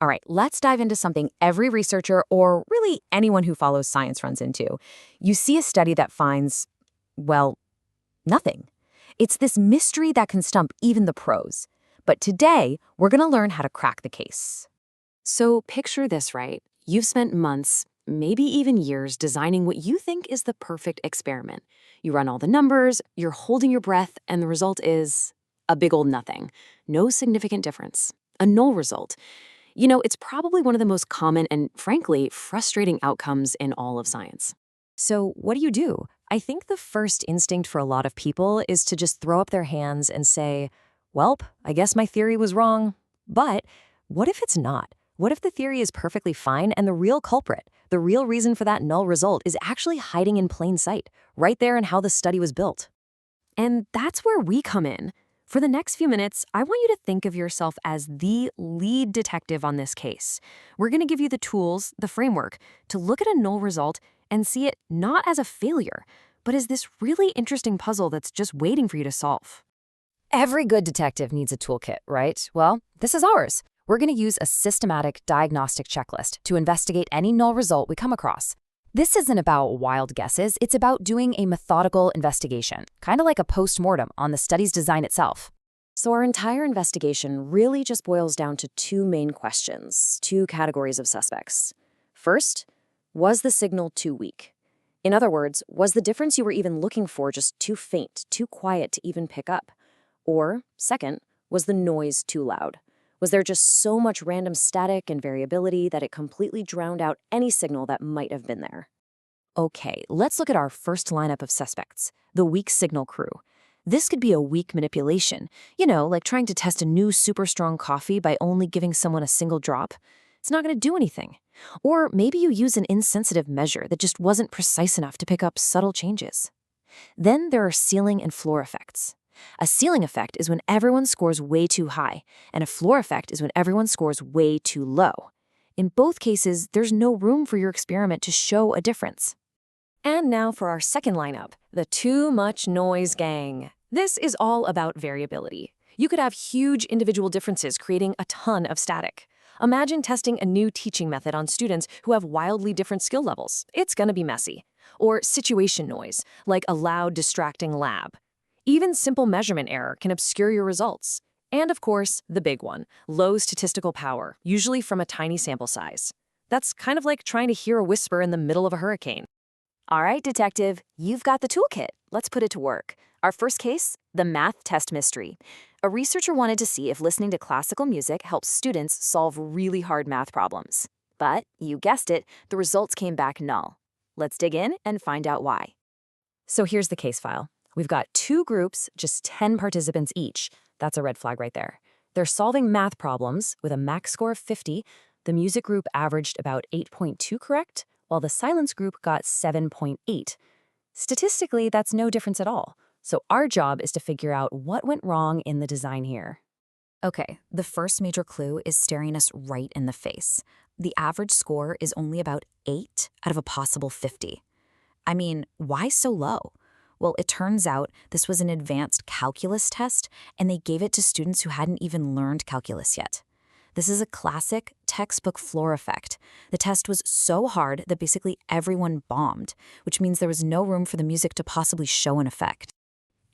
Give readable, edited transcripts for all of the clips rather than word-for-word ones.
All right, let's dive into something every researcher, or really anyone who follows science, runs into. You see a study that finds, well, nothing. It's this mystery that can stump even the pros. But today, we're going to learn how to crack the case. So picture this, right? You've spent months, maybe even years, designing what you think is the perfect experiment. You run all the numbers, you're holding your breath, and the result is a big old nothing. No significant difference. A null result. You know, it's probably one of the most common and, frankly, frustrating outcomes in all of science. So what do? I think the first instinct for a lot of people is to just throw up their hands and say, "Welp, I guess my theory was wrong." But what if it's not? What if the theory is perfectly fine and the real culprit, the real reason for that null result, is actually hiding in plain sight, right there in how the study was built? And that's where we come in. For the next few minutes, I want you to think of yourself as the lead detective on this case. We're going to give you the tools, the framework, to look at a null result and see it not as a failure, but as this really interesting puzzle that's just waiting for you to solve. Every good detective needs a toolkit, right? Well, this is ours. We're going to use a systematic diagnostic checklist to investigate any null result we come across. This isn't about wild guesses, it's about doing a methodical investigation, kind of like a post-mortem on the study's design itself. So our entire investigation really just boils down to two main questions, two categories of suspects. First, was the signal too weak? In other words, was the difference you were even looking for just too faint, too quiet to even pick up? Or, second, was the noise too loud? Was there just so much random static and variability that it completely drowned out any signal that might have been there? Okay, let's look at our first lineup of suspects, the weak signal crew. This could be a weak manipulation, like trying to test a new super strong coffee by only giving someone a single drop. It's not going to do anything. Or maybe you use an insensitive measure that just wasn't precise enough to pick up subtle changes. Then there are ceiling and floor effects. A ceiling effect is when everyone scores way too high, and a floor effect is when everyone scores way too low. In both cases, there's no room for your experiment to show a difference. And now for our second lineup, the too much noise gang. This is all about variability. You could have huge individual differences creating a ton of static. Imagine testing a new teaching method on students who have wildly different skill levels. It's going to be messy. Or situation noise, like a loud, distracting lab. Even simple measurement error can obscure your results. And of course, the big one, low statistical power, usually from a tiny sample size. That's kind of like trying to hear a whisper in the middle of a hurricane. All right, detective, you've got the toolkit. Let's put it to work. Our first case, the math test mystery. A researcher wanted to see if listening to classical music helps students solve really hard math problems. But, you guessed it, the results came back null. Let's dig in and find out why. So here's the case file. We've got two groups, just 10 participants each. That's a red flag right there. They're solving math problems with a max score of 50. The music group averaged about 8.2 correct, while the silence group got 7.8. Statistically, that's no difference at all. So our job is to figure out what went wrong in the design here. Okay, the first major clue is staring us right in the face. The average score is only about 8 out of a possible 50. I mean, why so low? Well, it turns out this was an advanced calculus test, and they gave it to students who hadn't even learned calculus yet. This is a classic textbook floor effect. The test was so hard that basically everyone bombed, which means there was no room for the music to possibly show an effect.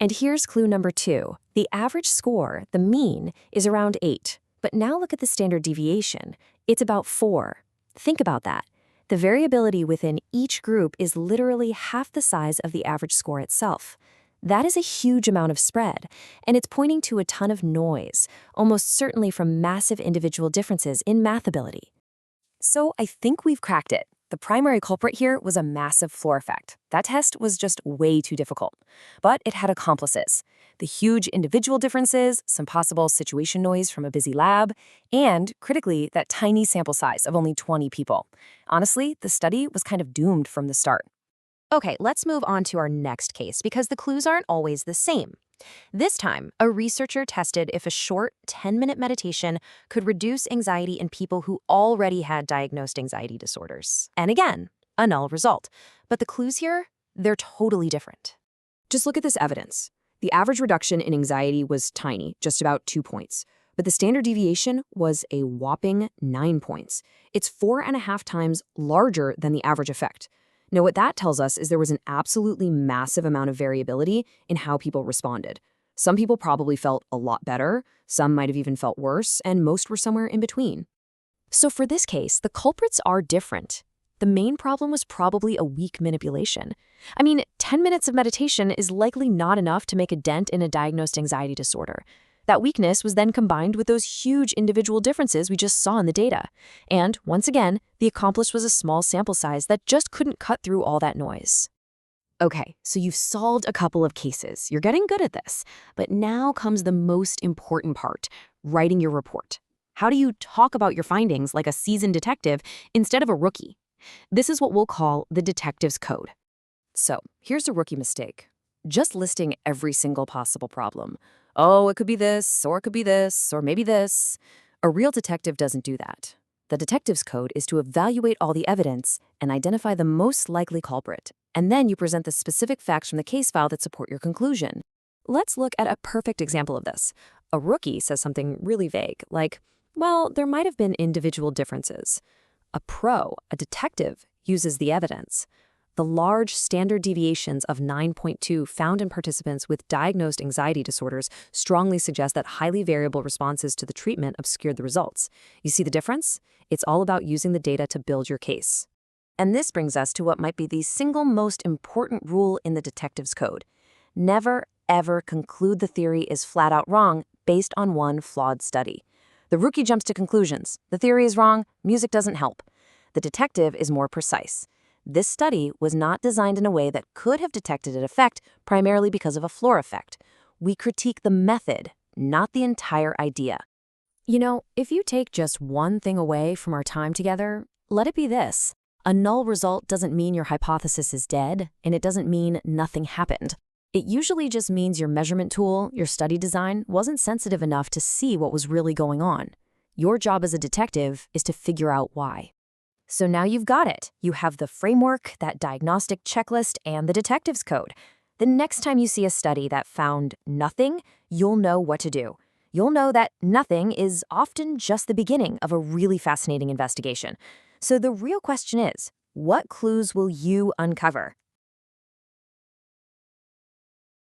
And here's clue number 2. The average score, the mean, is around 8. But now look at the standard deviation. It's about 4. Think about that. The variability within each group is literally half the size of the average score itself. That is a huge amount of spread, and it's pointing to a ton of noise, almost certainly from massive individual differences in math ability. So I think we've cracked it. The primary culprit here was a massive floor effect. That test was just way too difficult. But it had accomplices: the huge individual differences, some possible situation noise from a busy lab, and, critically, that tiny sample size of only 20 people. Honestly, the study was kind of doomed from the start. Okay, let's move on to our next case because the clues aren't always the same. This time, a researcher tested if a short 10-minute meditation could reduce anxiety in people who already had diagnosed anxiety disorders. And again, a null result. But the clues here, they're totally different. Just look at this evidence. The average reduction in anxiety was tiny, just about 2 points. But the standard deviation was a whopping 9 points. It's 4.5 times larger than the average effect. Now, what that tells us is there was an absolutely massive amount of variability in how people responded. Some people probably felt a lot better, some might have even felt worse, and most were somewhere in between. So for this case, the culprits are different. The main problem was probably a weak manipulation. I mean, 10 minutes of meditation is likely not enough to make a dent in a diagnosed anxiety disorder. That weakness was then combined with those huge individual differences we just saw in the data. And once again, the accomplished was a small sample size that just couldn't cut through all that noise. Okay, so you've solved a couple of cases. You're getting good at this. But now comes the most important part, writing your report. How do you talk about your findings like a seasoned detective instead of a rookie? This is what we'll call the detective's code. So here's a rookie mistake. Just listing every single possible problem. Oh, it could be this, or it could be this, or maybe this. A real detective doesn't do that. The detective's code is to evaluate all the evidence and identify the most likely culprit. And then you present the specific facts from the case file that support your conclusion. Let's look at a perfect example of this. A rookie says something really vague, like, well, there might have been individual differences. A pro, a detective, uses the evidence. The large standard deviations of 9.2 found in participants with diagnosed anxiety disorders strongly suggest that highly variable responses to the treatment obscured the results. You see the difference? It's all about using the data to build your case. And this brings us to what might be the single most important rule in the detective's code. Never, ever conclude the theory is flat out wrong based on one flawed study. The rookie jumps to conclusions. The theory is wrong, music doesn't help. The detective is more precise. This study was not designed in a way that could have detected an effect primarily because of a floor effect. We critique the method, not the entire idea. You know, if you take just one thing away from our time together, let it be this. A null result doesn't mean your hypothesis is dead, and it doesn't mean nothing happened. It usually just means your measurement tool, your study design, wasn't sensitive enough to see what was really going on. Your job as a detective is to figure out why. So now you've got it. You have the framework, that diagnostic checklist, and the detective's code. The next time you see a study that found nothing, you'll know what to do. You'll know that nothing is often just the beginning of a really fascinating investigation. So the real question is, what clues will you uncover?